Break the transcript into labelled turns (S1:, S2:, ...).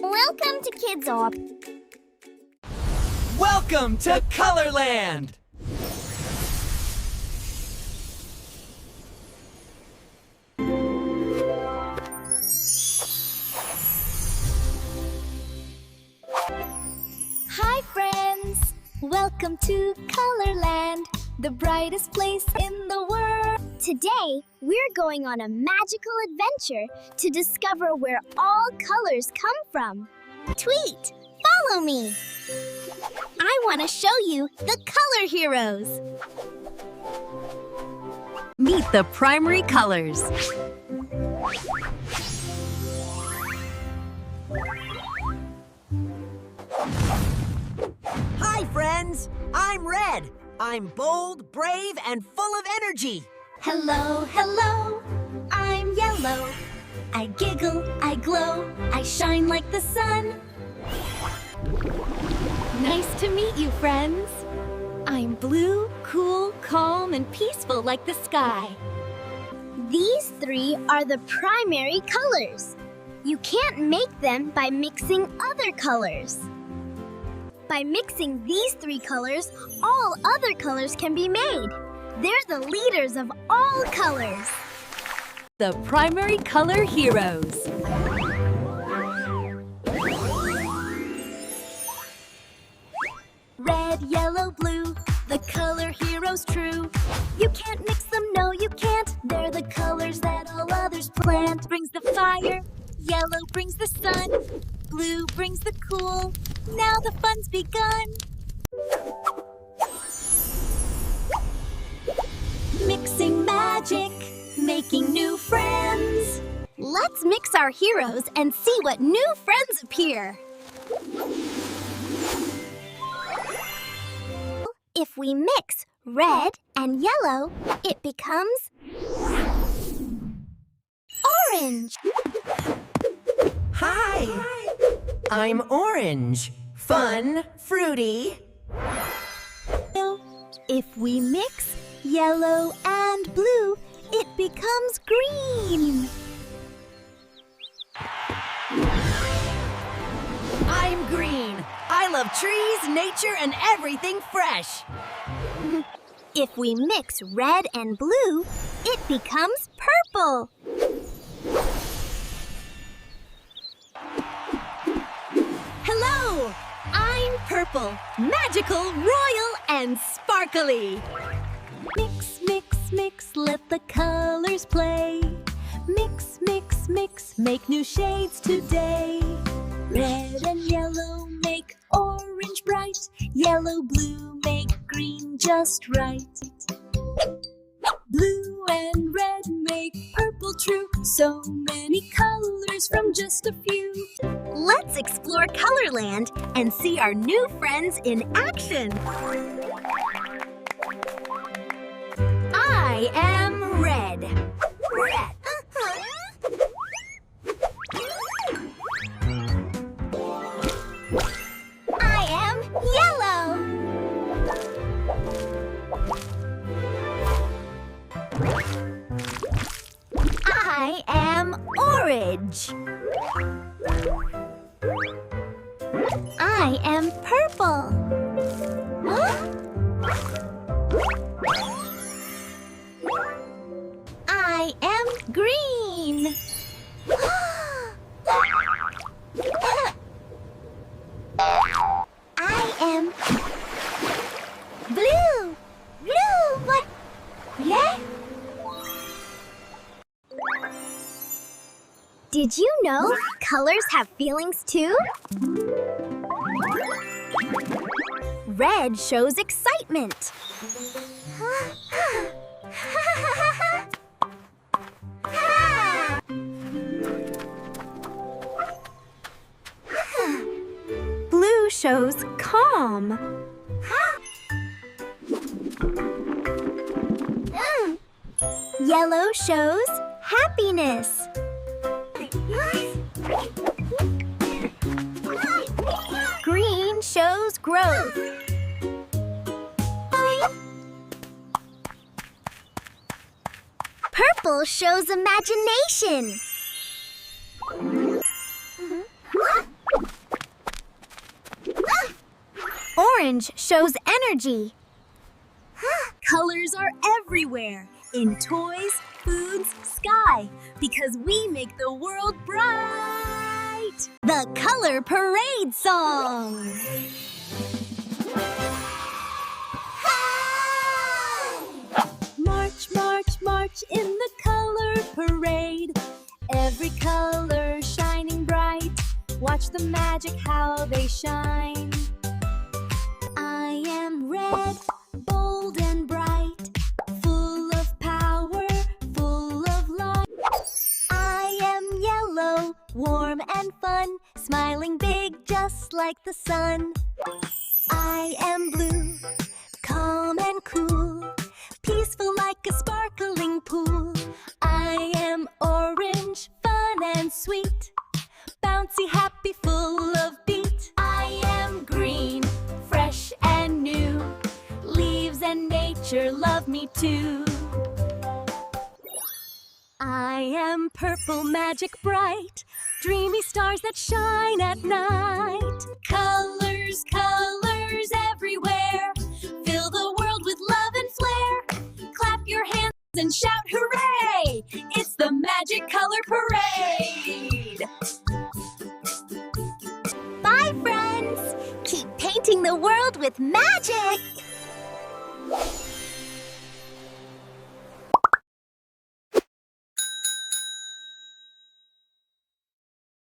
S1: Welcome to Kids Op.
S2: Welcome to Colorland!
S1: Hi, friends! Welcome to Colorland, the brightest place in the world. Today, we're going on a magical adventure to discover where all colors come from. Tweet! Follow me! I want to show you the color heroes.
S3: Meet the primary colors.
S4: Hi, friends! I'm Red. I'm bold, brave, and full of energy.
S1: Hello, hello, I'm yellow. I giggle, I glow, I shine like the sun. Nice to meet you, friends. I'm blue, cool, calm, and peaceful like the sky. These three are the primary colors. You can't make them by mixing other colors. By mixing these three colors, all other colors can be made. They're the leaders of all colors.
S3: The primary color heroes.
S1: Red, yellow, blue, the color heroes true. You can't mix them, no you can't. They're the colors that all others plant. Brings the fire, yellow brings the sun, blue brings the cool. Now the fun's begun. Mixing magic, making new friends. Let's mix our heroes and see what new friends appear. If we mix red and yellow, it becomes orange.
S4: Hi! I'm Orange. Fun, fruity.
S1: If we mix yellow and blue, it becomes green.
S4: I'm green. I love trees, nature, and everything fresh.
S1: If we mix red and blue, it becomes purple.
S3: Hello! I'm purple, magical, royal, and sparkly.
S1: Mix, mix, mix, let the colors play. Mix, mix, mix, make new shades today. Red and yellow make orange bright. Yellow, blue make green just right. Blue and red make purple true. So many colors from just a few. Let's explore Colorland and see our new friends in action.
S3: I am red.
S1: Red. I am yellow. I am orange. I am purple. I am green. I am blue. Blue, what? Yeah? Did you know colors have feelings too? Red shows excitement. Blue shows calm. Yellow shows happiness. Green shows growth. Purple shows imagination. orange shows energy.
S3: Colors are everywhere, in toys, foods, sky, because we make the world bright. The Color Parade Song. March, march, march in the color parade. Every color shining bright. Watch the magic how they shine. I am red, bold and bright, full of power, full of light. I am yellow, warm and fun, smiling big just like the sun. I am blue, calm and cool, peaceful like a sparkling pool. I am orange, fun and sweet, bouncy, happy, full of beat. I am green, fresh and new, leaves and nature love me too. I am purple, magic bright, dreamy stars that shine at night. Colors, colors everywhere, fill the world with love and flair. Clap your hands and shout hooray! It's the Magic Color Parade!
S1: Bye, friends! Keep painting the world with magic!